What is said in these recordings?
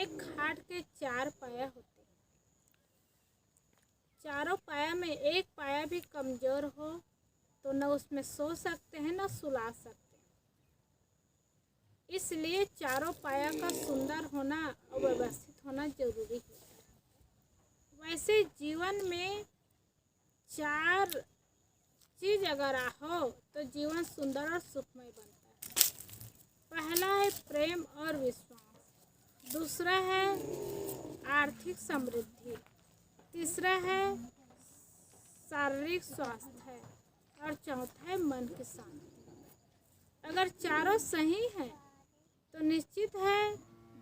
एक खाट के 4 पाया होते हैं। चारों पाया में एक पाया भी कमजोर हो तो न उसमें सो सकते हैं न सुला सकते हैं। इसलिए चारों पाया का सुंदर होना और व्यवस्थित होना जरूरी होता है। वैसे जीवन में 4 चीज अगर हो तो जीवन सुंदर और सुखमय बनता है। पहला है प्रेम और विश्वास, दूसरा है आर्थिक समृद्धि, तीसरा है शारीरिक स्वास्थ्य है और चौथा है मन की शांति। अगर चारों सही हैं तो निश्चित है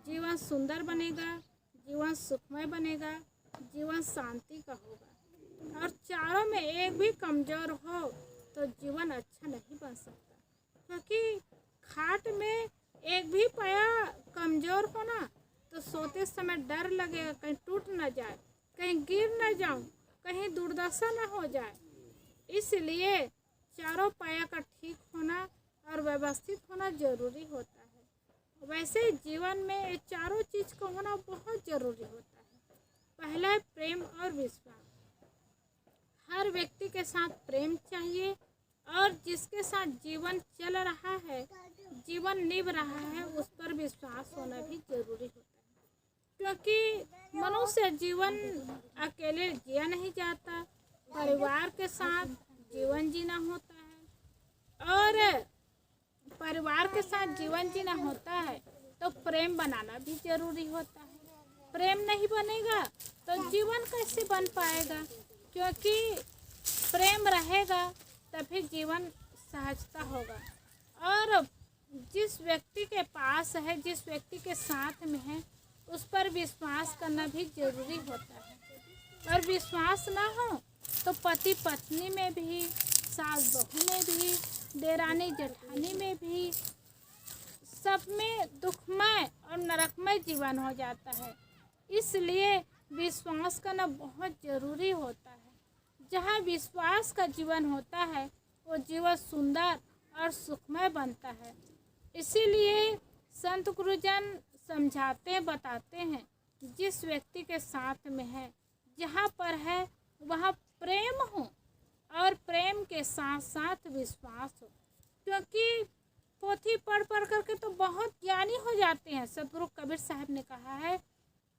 जीवन सुंदर बनेगा, जीवन सुखमय बनेगा, जीवन शांति का होगा। और चारों में एक भी कमजोर हो तो जीवन अच्छा नहीं बन सकता, क्योंकि खाट में एक भी पाया कमजोर हो ना तो सोते समय डर लगेगा कहीं टूट न जाए, कहीं गिर न जाऊं, कहीं दुर्दशा न हो जाए। इसलिए चारों पाया का ठीक होना और व्यवस्थित होना जरूरी होता है। वैसे जीवन में चारों चीज का होना बहुत जरूरी होता है। पहला है प्रेम और विश्वास। हर व्यक्ति के साथ प्रेम चाहिए और जिसके साथ जीवन चल रहा है, जीवन निभ रहा है, उस पर विश्वास होना भी जरूरी होता है। क्योंकि मनुष्य जीवन अकेले जिया नहीं जाता, परिवार के साथ जीवन जीना होता है। और परिवार के साथ जीवन जीना होता है तो प्रेम बनाना भी जरूरी होता है। प्रेम नहीं बनेगा तो जीवन कैसे बन पाएगा, क्योंकि प्रेम रहेगा तभी जीवन सहजता होगा। और जिस व्यक्ति के पास है, जिस व्यक्ति के साथ में है, उस पर विश्वास करना भी जरूरी होता है। और विश्वास ना हो तो पति पत्नी में भी, सास बहू में भी, देरानी जेठानी में भी, सब में दुखमय और नरकमय जीवन हो जाता है। इसलिए विश्वास करना बहुत जरूरी होता है। जहाँ विश्वास का जीवन होता है वो जीवन सुंदर और सुखमय बनता है। इसीलिए संत गुरुजन समझाते बताते हैं, जिस व्यक्ति के साथ में है, जहाँ पर है वहाँ प्रेम हो और प्रेम के साथ साथ विश्वास हो। क्योंकि पोथी पढ़ पढ़ करके तो बहुत ज्ञानी हो जाते हैं। सतगुरु कबीर साहब ने कहा है,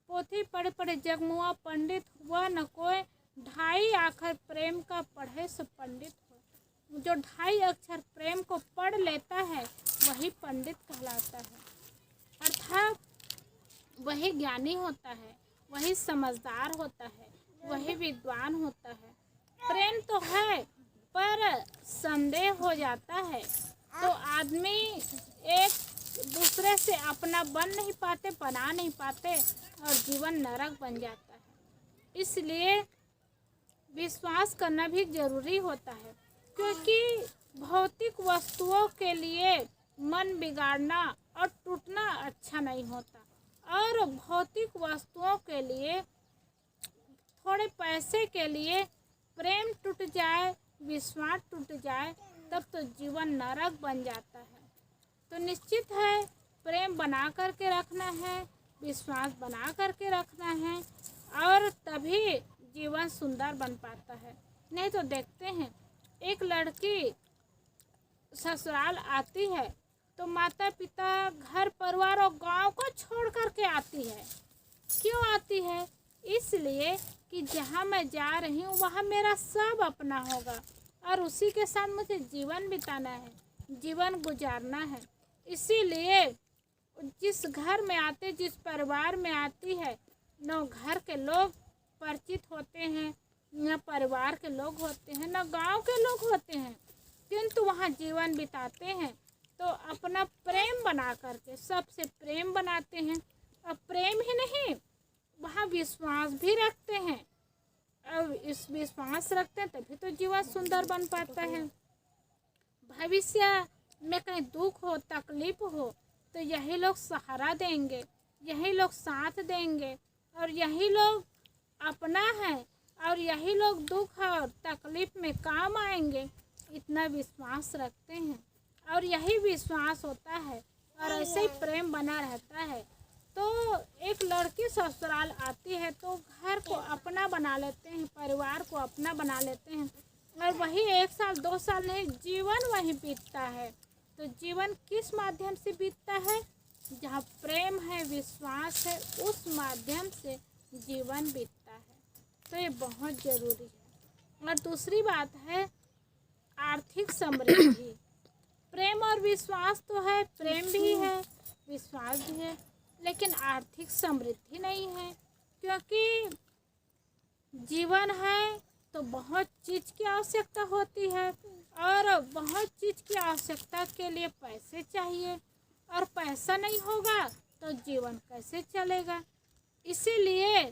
पोथी पढ़े पढ़े जगमुआ पंडित हुआ न कोई, 2.5 अक्षर प्रेम का पढ़े सो पंडित हो। जो 2.5 अक्षर प्रेम को पढ़ लेता है वही पंडित कहलाता है, अर्थात वही ज्ञानी होता है, वही समझदार होता है, वही विद्वान होता है। प्रेम तो है पर संदेह हो जाता है तो आदमी एक दूसरे से अपना बन नहीं पाते, बना नहीं पाते और जीवन नरक बन जाता है। इसलिए विश्वास करना भी जरूरी होता है, क्योंकि भौतिक वस्तुओं के लिए मन बिगाड़ना और टूटना अच्छा नहीं होता। और भौतिक वस्तुओं के लिए, थोड़े पैसे के लिए प्रेम टूट जाए, विश्वास टूट जाए, तब तो जीवन नरक बन जाता है। तो निश्चित है प्रेम बना करके रखना है, विश्वास बना करके रखना है और तभी जीवन सुंदर बन पाता है। नहीं तो देखते हैं एक लड़की ससुराल आती है तो माता पिता, घर परिवार और गांव को छोड़ करके आती है। क्यों आती है? इसलिए कि जहाँ मैं जा रही हूँ वहाँ मेरा सब अपना होगा और उसी के साथ मुझे जीवन बिताना है, जीवन गुजारना है। इसीलिए जिस घर में आते, जिस परिवार में आती है, न घर के लोग परिचित होते हैं, न परिवार के लोग होते हैं, न गांव के लोग होते हैं, किंतु वहाँ जीवन बिताते हैं तो अपना प्रेम बना करके सबसे प्रेम बनाते हैं। और प्रेम ही नहीं, वहाँ विश्वास भी रखते हैं। और इस विश्वास रखते हैं तभी तो जीवन सुंदर बन पाता है। भविष्य में कहीं दुख हो, तकलीफ हो तो यही लोग सहारा देंगे, यही लोग साथ देंगे और यही लोग अपना है और यही लोग दुख और तकलीफ में काम आएंगे। इतना विश्वास रखते हैं और यही विश्वास होता है और ऐसे ही प्रेम बना रहता है। तो एक ससुराल आती है तो घर को अपना बना लेते हैं, परिवार को अपना बना लेते हैं, और वही 1 साल 2 साल नहीं, जीवन वहीं बीतता है। तो जीवन किस माध्यम से बीतता है? जहाँ प्रेम है, विश्वास है, उस माध्यम से जीवन बीतता है। तो ये बहुत ज़रूरी है। और दूसरी बात है आर्थिक समृद्धि। प्रेम और विश्वास तो है, प्रेम भी है, विश्वास भी है, लेकिन आर्थिक समृद्धि नहीं है। क्योंकि जीवन है तो बहुत चीज़ की आवश्यकता होती है, और बहुत चीज़ की आवश्यकता के लिए पैसे चाहिए, और पैसा नहीं होगा तो जीवन कैसे चलेगा। इसीलिए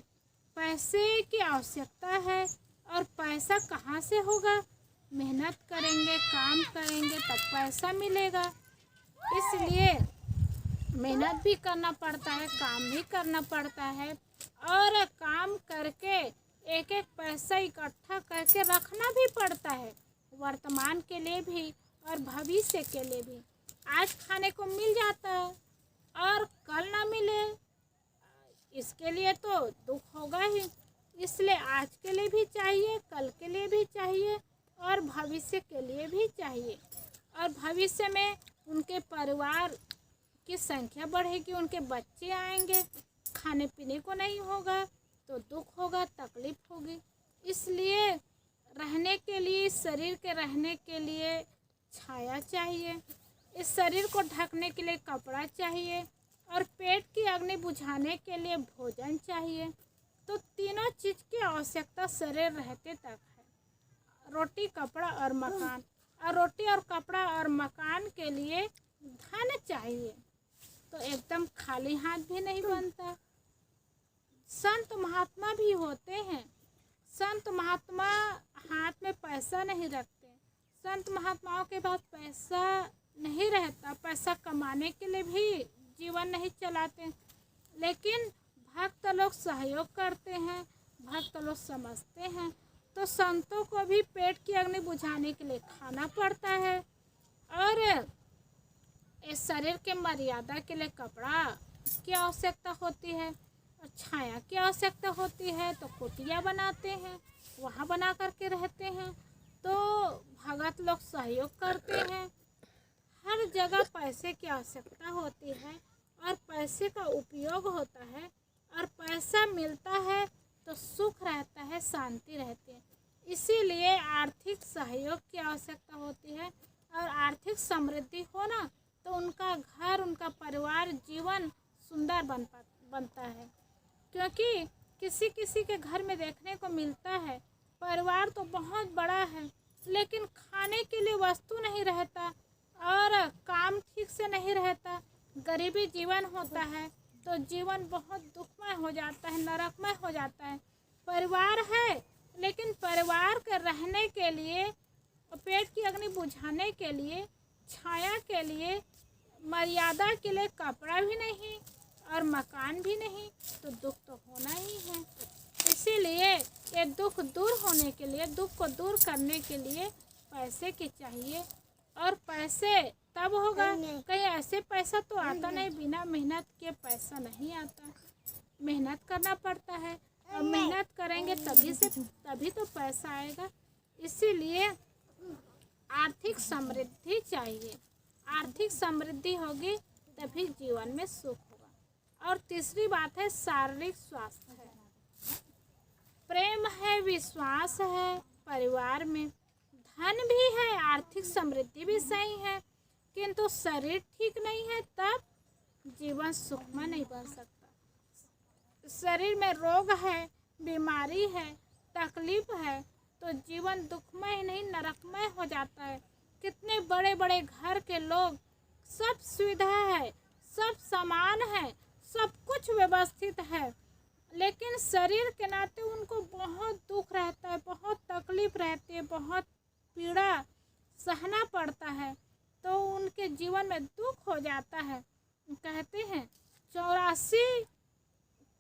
पैसे की आवश्यकता है। और पैसा कहाँ से होगा? मेहनत करेंगे, काम करेंगे तब पैसा मिलेगा। इसलिए मेहनत भी करना पड़ता है, काम भी करना पड़ता है, और काम करके एक एक पैसा इकट्ठा करके रखना भी पड़ता है, वर्तमान के लिए भी और भविष्य के लिए भी। आज खाने को मिल जाता है और कल ना मिले, इसके लिए तो दुख होगा ही। इसलिए आज के लिए भी चाहिए, कल के लिए भी चाहिए, और भविष्य के लिए भी चाहिए। और भविष्य में उनके परिवार की संख्या बढ़ेगी, उनके बच्चे आएंगे, खाने पीने को नहीं होगा तो दुख होगा, तकलीफ होगी। इसलिए रहने के लिए, इस शरीर के रहने के लिए छाया चाहिए, इस शरीर को ढकने के लिए कपड़ा चाहिए, और पेट की अग्नि बुझाने के लिए भोजन चाहिए। तो तीनों चीज़ की आवश्यकता शरीर रहते तक है, रोटी, कपड़ा और मकान। और रोटी और कपड़ा और मकान के लिए धन चाहिए, तो एकदम खाली हाथ भी नहीं बनता। संत महात्मा भी होते हैं, संत महात्मा हाथ में पैसा नहीं रखते, संत महात्माओं के पास पैसा नहीं रहता, पैसा कमाने के लिए भी जीवन नहीं चलाते, लेकिन भक्त लोग सहयोग करते हैं, भक्त लोग समझते हैं। तो संतों को भी पेट की अग्नि बुझाने के लिए खाना पड़ता है, और इस शरीर के मर्यादा के लिए कपड़ा की आवश्यकता होती है, और छाया की आवश्यकता होती है। तो कुटिया बनाते हैं, वहाँ बना करके रहते हैं। तो भगत लोग सहयोग करते हैं। हर जगह पैसे की आवश्यकता होती है, और पैसे का उपयोग होता है, और पैसा मिलता है तो सुख रहता है, शांति रहती है। इसीलिए आर्थिक सहयोग की आवश्यकता होती है, और आर्थिक समृद्धि होना तो उनका घर, उनका परिवार, जीवन सुंदर बनता है। क्योंकि किसी किसी के घर में देखने को मिलता है परिवार तो बहुत बड़ा है, लेकिन खाने के लिए वस्तु नहीं रहता, और काम ठीक से नहीं रहता, गरीबी जीवन होता है, तो जीवन बहुत दुखमय हो जाता है, नरकमय हो जाता है। परिवार है, लेकिन परिवार के रहने के लिए, पेट की अग्नि बुझाने के लिए, छाया के लिए, मर्यादा के लिए कपड़ा भी नहीं और मकान भी नहीं, तो दुख तो होना ही है। इसीलिए ये दुख दूर होने के लिए, दुख को दूर करने के लिए पैसे की चाहिए, और पैसे तब होगा, कहीं ऐसे पैसा तो आता नहीं, बिना मेहनत के पैसा नहीं आता, मेहनत करना पड़ता है, और मेहनत करेंगे तभी तो पैसा आएगा। इसीलिए आर्थिक समृद्धि चाहिए, आर्थिक समृद्धि होगी तभी जीवन में सुख होगा। और तीसरी बात है शारीरिक स्वास्थ्य है, प्रेम है, विश्वास है, परिवार में धन भी है, आर्थिक समृद्धि भी सही है, किंतु शरीर ठीक नहीं है तब जीवन सुखमय नहीं बन सकता। शरीर में रोग है, बीमारी है, तकलीफ है, तो जीवन दुखमय नहीं नरकमय हो जाता है। कितने बड़े बड़े घर के लोग, सब सुविधा है, सब सामान है, सब कुछ व्यवस्थित है, लेकिन शरीर के नाते उनको बहुत दुख रहता है, बहुत तकलीफ रहती है, बहुत पीड़ा सहना पड़ता है, तो उनके जीवन में दुख हो जाता है। कहते हैं 84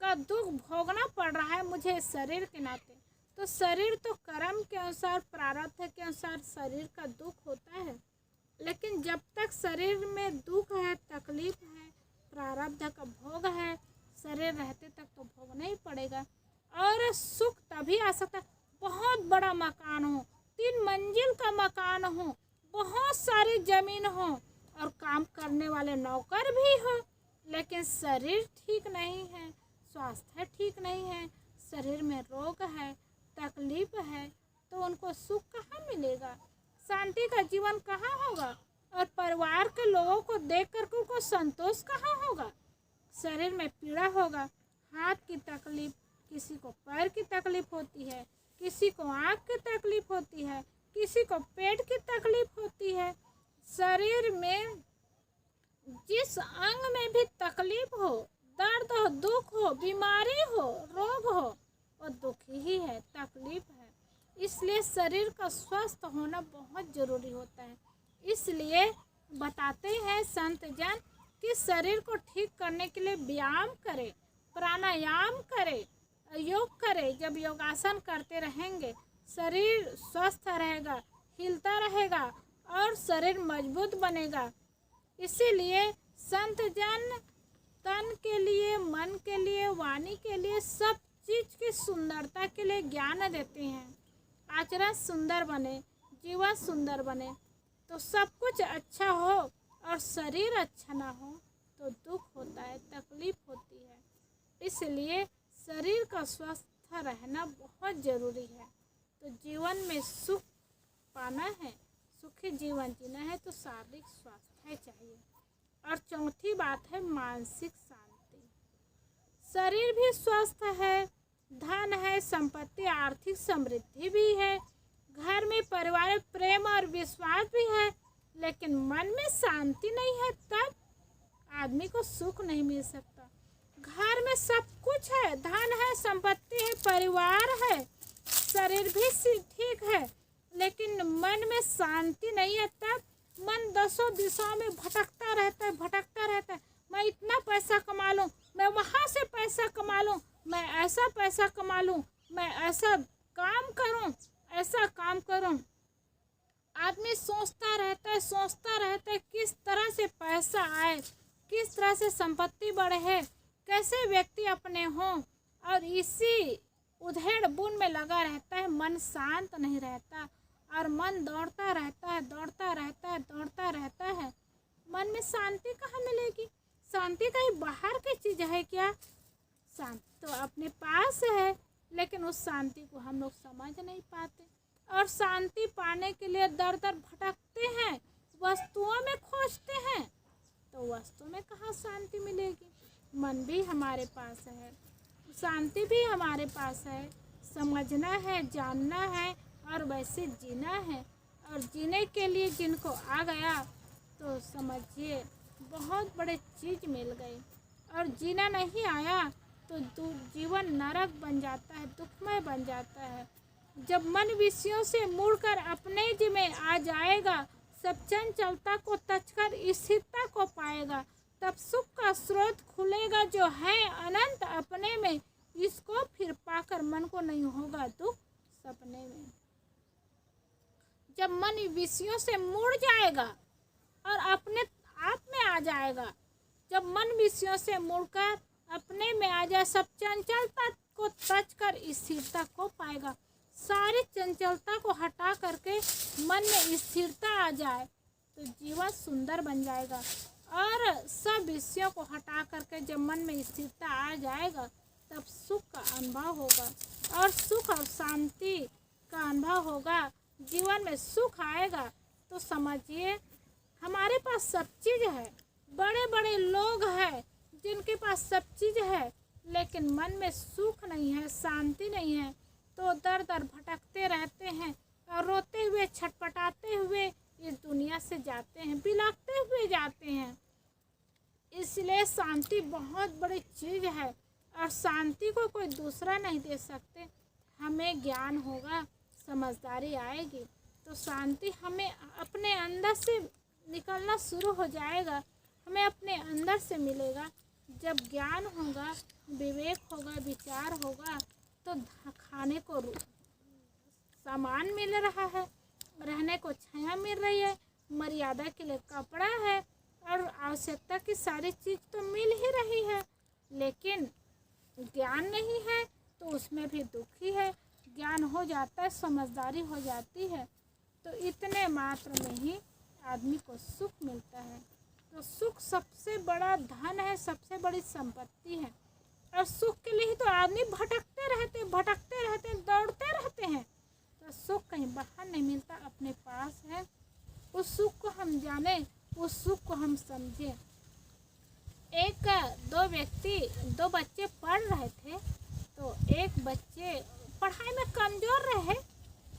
का दुख भोगना पड़ रहा है मुझे शरीर के नाते। तो शरीर तो कर्म के अनुसार, प्रारब्ध के अनुसार शरीर का दुख होता है, लेकिन जब तक शरीर में दुख है, तकलीफ है, प्रारब्ध का भोग है, शरीर रहते तक तो नहीं पड़ेगा। और सुख तभी आ सकता, बहुत बड़ा मकान हो, 3 मंजिल का मकान हो, बहुत सारी जमीन हो और काम करने वाले नौकर भी हो, लेकिन शरीर ठीक नहीं है, स्वास्थ्य ठीक नहीं है, शरीर में रोग है, तकलीफ है, तो उनको सुख कहाँ मिलेगा, शांति का जीवन कहाँ होगा और परिवार के लोगों को देख कर उनको संतोष कहाँ होगा। शरीर में पीड़ा होगा, हाथ की तकलीफ, किसी को पैर की तकलीफ होती है, किसी को आँख की तकलीफ होती है, किसी को पेट की तकलीफ होती है। शरीर में जिस अंग में भी तकलीफ हो, दर्द हो, दुख हो, बीमारी हो, रोग हो, वो दुख ही है, तकलीफ है। इसलिए शरीर का स्वस्थ होना बहुत जरूरी होता है। इसलिए बताते हैं संत जन कि शरीर को ठीक करने के लिए व्यायाम करें, प्राणायाम करें, योग करें। जब योगासन करते रहेंगे शरीर स्वस्थ रहेगा, हिलता रहेगा और शरीर मजबूत बनेगा। इसीलिए संत जन तन के लिए, मन के लिए, वाणी के लिए, सब चीज़ की सुंदरता के लिए ज्ञान देते हैं। आचरण सुंदर बने, जीवन सुंदर बने तो सब कुछ अच्छा हो, और शरीर अच्छा ना हो तो दुख होता है, तकलीफ होती है। इसलिए शरीर का स्वस्थ रहना बहुत ज़रूरी है। तो जीवन में सुख पाना है, सुखी जीवन जीना है तो शारीरिक स्वास्थ्य चाहिए। और चौथी बात है मानसिक शांति। शरीर भी स्वस्थ है, धन है, संपत्ति, आर्थिक समृद्धि भी है, घर में परिवार प्रेम और विश्वास भी है, लेकिन मन में शांति नहीं है, तब आदमी को सुख नहीं मिल सकता। घर में सब कुछ है, धन है, संपत्ति है, परिवार है, शरीर भी ठीक है, लेकिन मन में शांति नहीं है, तब मन दसों दिशाओं में भटकता रहता है। मैं इतना पैसा कमा लूँ, मैं वहाँ से पैसा कमा लूँ, मैं ऐसा पैसा कमा लूँ, मैं ऐसा काम करूँ। आदमी सोचता रहता है किस तरह से पैसा आए, किस तरह से संपत्ति बढ़े, कैसे व्यक्ति अपने हों, और इसी उधेड़ बुन में लगा रहता है। मन शांत नहीं रहता और मन दौड़ता रहता है। मन में शांति कहाँ मिलेगी? शांति कहीं बाहर की चीज़ है क्या? शांति तो अपने पास है, लेकिन उस शांति को हम लोग समझ नहीं पाते और शांति पाने के लिए दर दर भटकते हैं, वस्तुओं में खोजते हैं। तो वस्तु में कहाँ शांति मिलेगी? मन भी हमारे पास है, शांति भी हमारे पास है। समझना है, जानना है और वैसे जीना है। और जीने के लिए जिनको आ गया तो समझिए बहुत बड़े चीज़ मिल गई। और जीना नहीं आया तो जीवन नरक बन जाता है, दुखमय बन जाता है। जब मन विषयों से मुड़कर अपने जी में आ जाएगा, सब चंचलता को तजकर स्थिरता को पाएगा, तब सुख का स्रोत खुलेगा जो है अनंत अपने में। इसको फिर पाकर मन को नहीं होगा दुख सपने में। जब मन विषयों से मुड़ जाएगा और अपने आप में आ जाएगा, जब मन विषयों से मुड़कर अपने में आ जाए, सब चंचलता को तजकर स्थिरता को पाएगा। सारी चंचलता को हटा करके मन में स्थिरता आ जाए तो जीवन सुंदर बन जाएगा। और सब विषयों को हटा करके जब मन में स्थिरता आ जाएगा तब सुख का अनुभव होगा और सुख और शांति का अनुभव होगा। जीवन में सुख आएगा तो समझिए हमारे पास सब चीज़ है, बड़े बड़े लोग हैं जिनके पास सब चीज़ है, लेकिन मन में सुख नहीं है, शांति नहीं है, तो दर दर भटकते रहते हैं और रोते हुए, छटपटाते हुए इस दुनिया से जाते हैं, बिलखते हुए जाते हैं। इसलिए शांति बहुत बड़ी चीज़ है और शांति को कोई दूसरा नहीं दे सकते। हमें ज्ञान होगा, समझदारी आएगी तो शांति हमें अपने अंदर से निकलना शुरू हो जाएगा, हमें अपने अंदर से मिलेगा। जब ज्ञान होगा, विवेक होगा, विचार होगा तो खाने को सामान मिल रहा है, रहने को छाया मिल रही है, मर्यादा के लिए कपड़ा है और आवश्यकता की सारी चीज़ तो मिल ही रही है। लेकिन ज्ञान नहीं है तो उसमें भी दुख ही है। ज्ञान हो जाता है, समझदारी हो जाती है तो इतने मात्र में ही आदमी को सुख मिलता है। तो सुख सबसे बड़ा धन है, सबसे बड़ी संपत्ति है। और सुख के लिए ही तो आदमी भटकते रहते, दौड़ते रहते हैं। तो सुख कहीं बाहर नहीं मिलता, अपने पास है। उस सुख को हम जाने, उस सुख को हम समझें। दो बच्चे पढ़ रहे थे तो एक बच्चे पढ़ाई में कमज़ोर रहे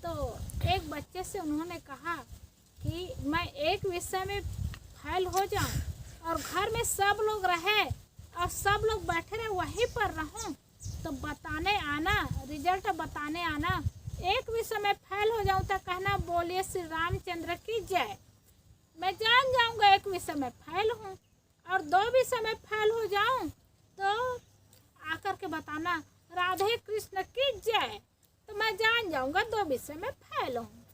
तो एक बच्चे से उन्होंने कहा कि मैं एक विषय में फेल हो जाऊं और घर में सब लोग रहे और सब लोग बैठे रहे वहीं पर रहूं तो बताने आना, रिजल्ट बताने आना। एक विषय में फेल हो जाऊं तो कहना बोलिए श्री रामचंद्र की जय। मैं जान जाऊंगा एक विषय में फेल हूँ। और 2 विषय में फेल हो जाऊं तो आकर के बताना राधे कृष्ण की जय, तो मैं जान जाऊंगा 2 विषय में फेल हूँ।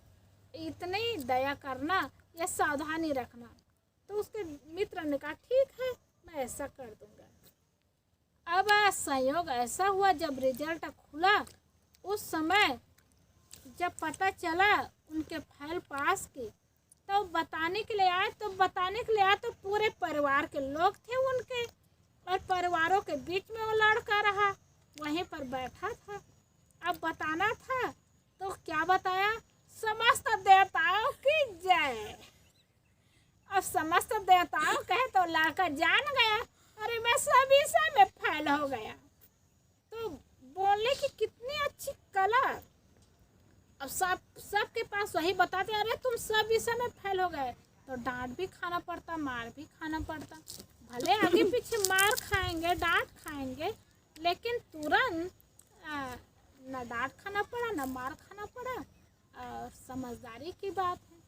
इतनी दया करना, ये सावधानी रखना। तो उसके मित्र ने कहा ठीक है, मैं ऐसा कर दूंगा। अब संयोग ऐसा हुआ, जब रिजल्ट खुला उस समय जब पता चला उनके फेल पास की तो बताने के लिए आए तो पूरे परिवार के लोग थे उनके, और परिवारों के बीच में वो लड़का रहा, वहीं पर बैठा था। अब बताना था तो क्या बताया, समस्त देवताओं की जय। अब समस्त देवताओं कहे तो लड़का जान गया, अरे मैं सब विषय में फेल हो गया। तो बोलने की कितनी अच्छी कला। अब सबके पास वही बताते, अरे तुम सब विषय में फेल हो गए, तो डांट भी खाना पड़ता, मार भी खाना पड़ता। भले आगे पीछे मार खाएंगे, डांट खाएंगे, लेकिन तुरंत न डांट खाना पड़ा न मार खाना पड़ा। और समझदारी की बात है,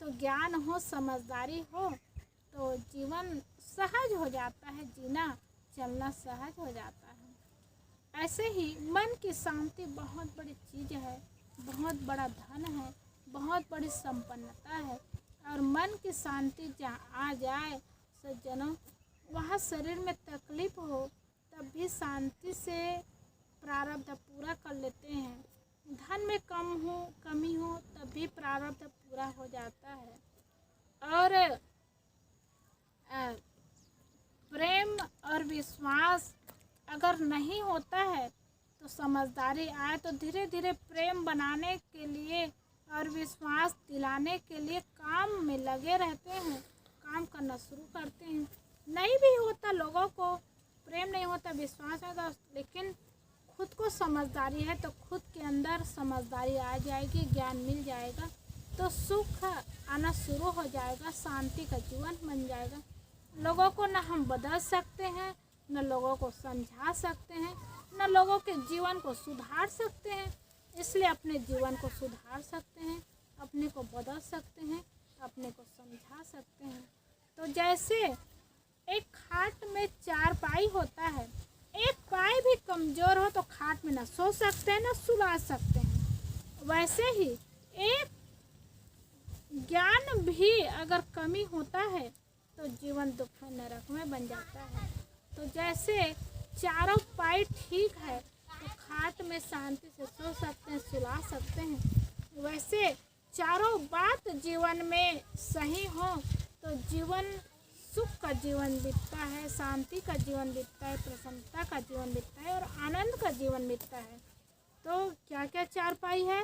तो ज्ञान हो, समझदारी हो तो जीवन सहज हो जाता है, जीना चलना सहज हो जाता है। ऐसे ही मन की शांति बहुत बड़ी चीज़ है, बहुत बड़ा धन है, बहुत बड़ी संपन्नता है। और मन की शांति जहाँ आ जाए सज्जनों, वहाँ शरीर में तकलीफ हो तब भी शांति से प्रारब्ध पूरा कर लेते हैं। धन में कमी हो तब भी प्रारब्ध पूरा हो जाता है। और प्रेम और विश्वास अगर नहीं होता है तो समझदारी आए तो धीरे धीरे प्रेम बनाने के लिए और विश्वास दिलाने के लिए काम में लगे रहते हैं, काम करना शुरू करते हैं। नहीं भी होता, लोगों को प्रेम नहीं होता, विश्वास नहीं होता, लेकिन खुद को समझदारी है तो खुद के अंदर समझदारी आ जाएगी, ज्ञान मिल जाएगा तो सुख आना शुरू हो जाएगा, शांति का जीवन बन जाएगा। लोगों को न हम बदल सकते हैं, न लोगों को समझा सकते हैं, न लोगों के जीवन को सुधार सकते हैं। इसलिए अपने जीवन को सुधार सकते हैं, अपने को बदल सकते हैं, अपने को समझा सकते हैं। तो जैसे एक खाट में 4 पाई होता है, एक पाई भी कमज़ोर हो तो खाट में न सो सकते हैं न सुला सकते हैं। वैसे ही एक ज्ञान भी अगर कमी होता है तो जीवन दुख में नरक में बन जाता है। तो जैसे चारों पाई ठीक है तो खाट में शांति से सो सकते हैं, सुला सकते हैं, वैसे चारों बात जीवन में सही हो तो जीवन सुख का जीवन बीतता है, शांति का जीवन बीतता है, प्रसन्नता का जीवन बीतता है और आनंद का जीवन बीतता है। तो क्या क्या 4 पाई है?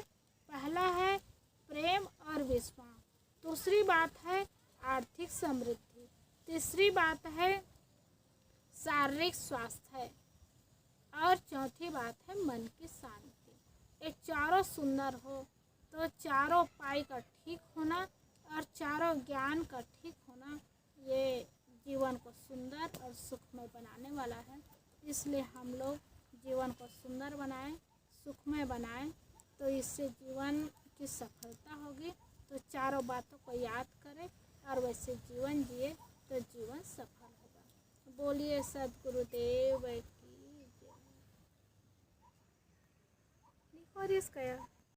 पहला है प्रेम और विश्वास, दूसरी बात है आर्थिक समृद्धि, तीसरी बात है शारीरिक स्वास्थ्य और चौथी बात है मन की शांति। ये चारों सुंदर हो तो चारों पाई का ठीक होना और चारों ज्ञान का ठीक होना, ये जीवन को सुंदर और सुखमय बनाने वाला है। इसलिए हम लोग जीवन को सुंदर बनाएं, सुखमय बनाएं, तो इससे जीवन की सफलता होगी। तो चारों बातों को याद करें और वैसे जीवन जिए तो जीवन सफल होगा। बोलिए सद्गुरुदेव की जय।